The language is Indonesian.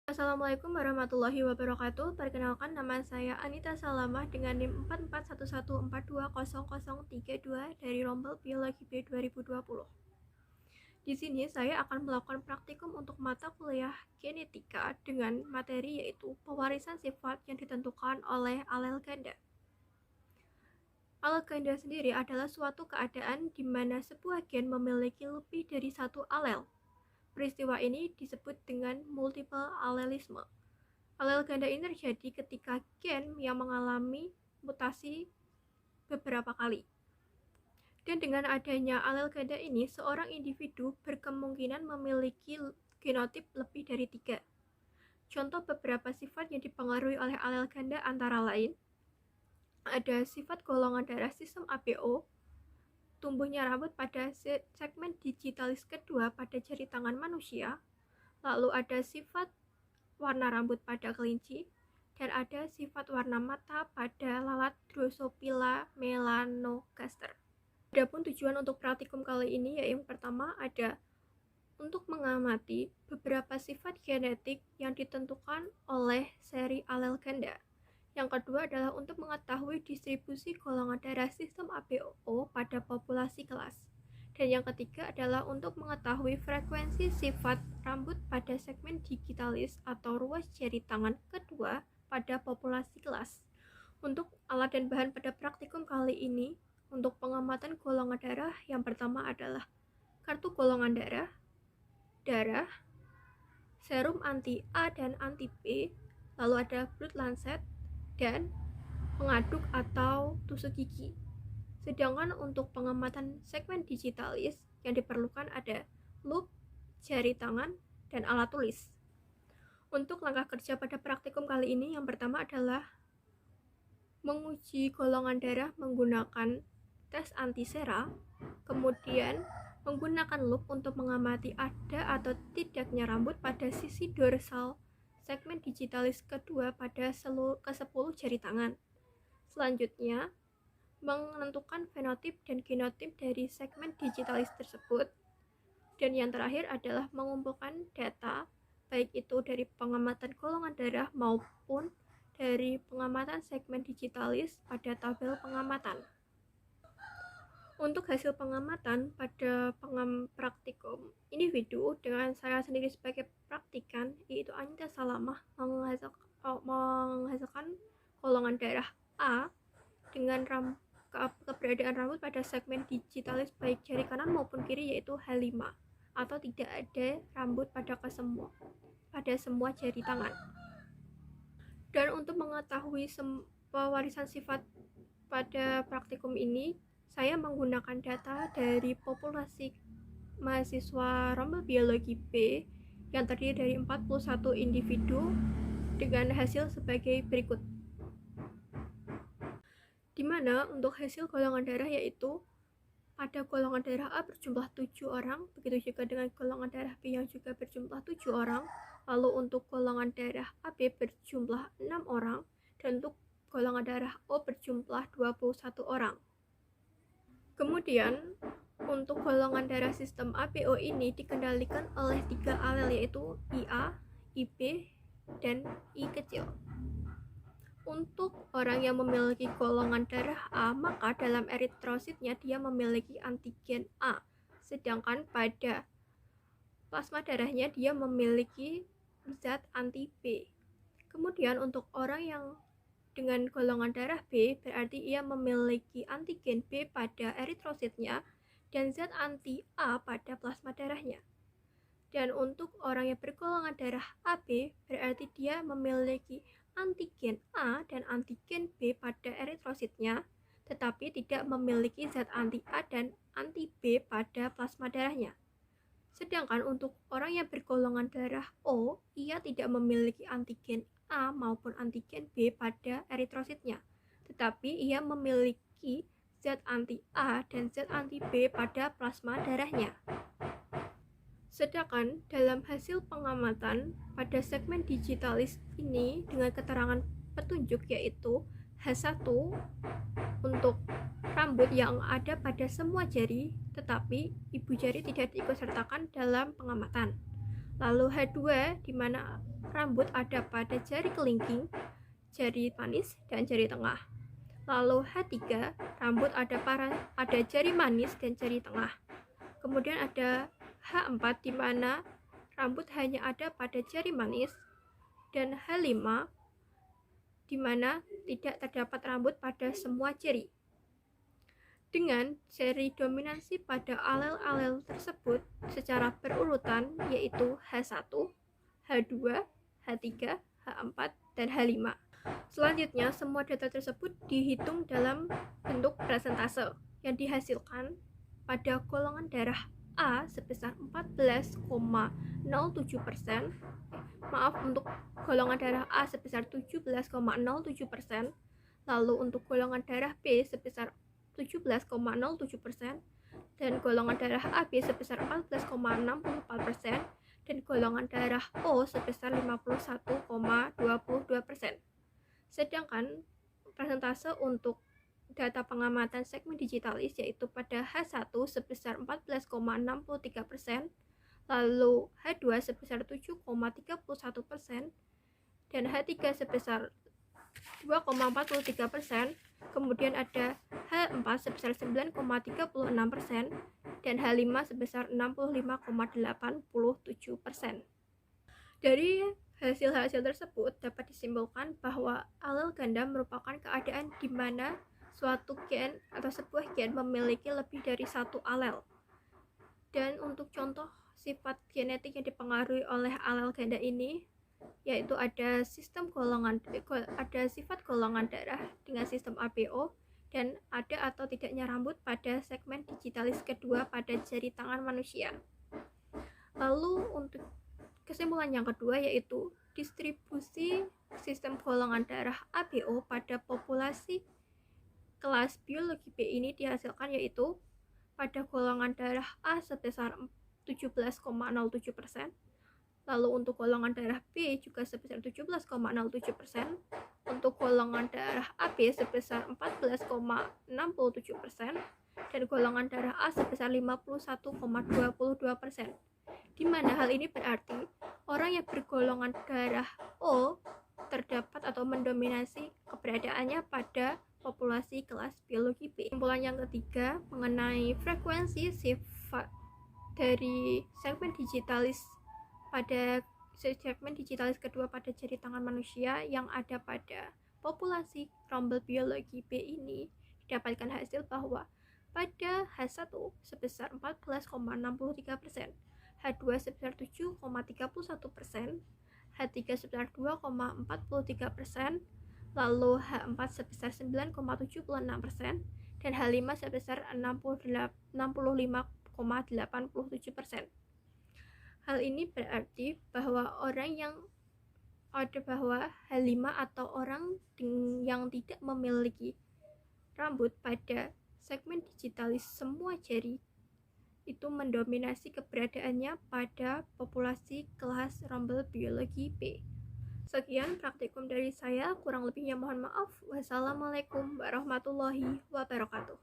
Assalamualaikum warahmatullahi wabarakatuh. Perkenalkan, nama saya Anita Salamah dengan NIM 4411420032 dari Rombel Biologi B 2020. Di sini saya akan melakukan praktikum untuk mata kuliah genetika dengan materi yaitu pewarisan sifat yang ditentukan oleh alel ganda. Alel ganda sendiri adalah suatu keadaan di mana sebuah gen memiliki lebih dari satu alel. Peristiwa ini disebut dengan multiple alelisme. Alel ganda ini terjadi ketika gen yang mengalami mutasi beberapa kali. Dan dengan adanya alel ganda ini, seorang individu berkemungkinan memiliki genotip lebih dari 3. Contoh beberapa sifat yang dipengaruhi oleh alel ganda antara lain ada sifat golongan darah sistem ABO, tumbuhnya rambut pada segmen digitalis kedua pada jari tangan manusia, lalu ada sifat warna rambut pada kelinci, dan ada sifat warna mata pada lalat Drosophila melanogaster. Adapun tujuan untuk praktikum kali ini yaitu yang pertama ada untuk mengamati beberapa sifat genetik yang ditentukan oleh seri alel ganda. Yang kedua adalah untuk mengetahui distribusi golongan darah sistem ABO pada populasi kelas. Dan yang ketiga adalah untuk mengetahui frekuensi sifat rambut pada segmen digitalis atau ruas jari tangan kedua pada populasi kelas. Untuk alat dan bahan pada praktikum kali ini, untuk pengamatan golongan darah yang pertama adalah kartu golongan darah, serum anti A dan anti B, lalu ada blood lancet, dan pengaduk atau tusuk gigi. Sedangkan untuk pengamatan segmen digitalis yang diperlukan ada loop, jari tangan, dan alat tulis. Untuk langkah kerja pada praktikum kali ini, yang pertama adalah menguji golongan darah menggunakan tes antisera, kemudian menggunakan loop untuk mengamati ada atau tidaknya rambut pada sisi dorsal segmen digitalis kedua pada ke-10 jari tangan. Selanjutnya, menentukan fenotip dan genotip dari segmen digitalis tersebut. Dan yang terakhir adalah mengumpulkan data, baik itu dari pengamatan golongan darah maupun dari pengamatan segmen digitalis pada tabel pengamatan. Untuk hasil pengamatan pada praktikum individu dengan saya sendiri sebagai praktikan, yaitu Anita Salamah menghasilkan golongan darah A dengan keberadaan rambut pada segmen digitalis baik jari kanan maupun kiri yaitu H5 atau tidak ada rambut pada semua jari tangan. Dan untuk mengetahui pewarisan sifat pada praktikum ini, saya menggunakan data dari populasi mahasiswa Rombel Biologi B yang terdiri dari 41 individu dengan hasil sebagai berikut. Di mana untuk hasil golongan darah yaitu pada golongan darah A berjumlah 7 orang, begitu juga dengan golongan darah B yang juga berjumlah 7 orang, lalu untuk golongan darah AB berjumlah 6 orang, dan untuk golongan darah O berjumlah 21 orang. Kemudian, untuk golongan darah sistem ABO ini dikendalikan oleh 3 alel yaitu IA, IB, dan I kecil. Untuk orang yang memiliki golongan darah A, maka dalam eritrositnya dia memiliki antigen A, sedangkan pada plasma darahnya dia memiliki zat anti B. Kemudian untuk orang yang dengan golongan darah B, berarti ia memiliki antigen B pada eritrositnya dan zat anti A pada plasma darahnya. Dan untuk orang yang bergolongan darah AB, berarti dia memiliki antigen A dan antigen B pada eritrositnya, tetapi tidak memiliki zat anti A dan anti B pada plasma darahnya. Sedangkan untuk orang yang bergolongan darah O, ia tidak memiliki antigen A maupun antigen B pada eritrositnya, tetapi ia memiliki zat anti A dan zat anti B pada plasma darahnya. Sedangkan dalam hasil pengamatan pada segmen digitalis ini dengan keterangan petunjuk yaitu H1 untuk rambut yang ada pada semua jari, tetapi ibu jari tidak diikutsertakan dalam pengamatan. Lalu H2 di mana rambut ada pada jari kelingking, jari manis, dan jari tengah. Lalu H3 rambut ada pada jari manis dan jari tengah. Kemudian ada H4 di mana rambut hanya ada pada jari manis, dan H5 di mana tidak terdapat rambut pada semua jari. Dengan seri dominansi pada alel-alel tersebut secara berurutan yaitu H1, H2, H3, H4, dan H5. Selanjutnya, semua data tersebut dihitung dalam bentuk persentase yang dihasilkan pada golongan darah A sebesar 14,07%. Maaf, untuk golongan darah A sebesar 17,07%. Lalu untuk golongan darah B sebesar 17,07%, dan golongan darah AB sebesar 14,64%, dan golongan darah O sebesar 51,22%. Sedangkan persentase untuk data pengamatan segmen digitalis yaitu pada H1 sebesar 14,63%, lalu H2 sebesar 7,31%, dan H3 sebesar 2,43%, kemudian ada H4 sebesar 9,36%, dan H5 sebesar 65,87%. Dari hasil-hasil tersebut dapat disimpulkan bahwa alel ganda merupakan keadaan di mana suatu gen atau sebuah gen memiliki lebih dari satu alel. Dan untuk contoh sifat genetik yang dipengaruhi oleh alel ganda ini yaitu ada sifat golongan darah dengan sistem ABO, dan ada atau tidaknya rambut pada segmen digitalis kedua pada jari tangan manusia. Lalu untuk kesimpulan yang kedua yaitu distribusi sistem golongan darah ABO pada populasi kelas biologi B ini dihasilkan yaitu pada golongan darah A sebesar 17,07%, lalu untuk golongan darah B juga sebesar 17,07%, untuk golongan darah AB sebesar 14,67%, dan golongan darah A sebesar 51,22%. Di mana hal ini berarti orang yang bergolongan darah O terdapat atau mendominasi keberadaannya pada populasi kelas biologi B. Kesimpulan yang ketiga mengenai frekuensi sifat dari segmen digitalis kedua pada jari tangan manusia yang ada pada populasi rombel biologi B ini didapatkan hasil bahwa pada H1 sebesar 14,63%, H2 sebesar 7,31%, H3 sebesar 2,43%, lalu H4 sebesar 9,76%, dan H5 sebesar 65,87%. Hal ini berarti bahwa H5 atau orang yang tidak memiliki rambut pada segmen digitalis semua jari itu mendominasi keberadaannya pada populasi kelas rombel biologi B. Sekian praktikum dari saya, kurang lebihnya mohon maaf. Wassalamualaikum warahmatullahi wabarakatuh.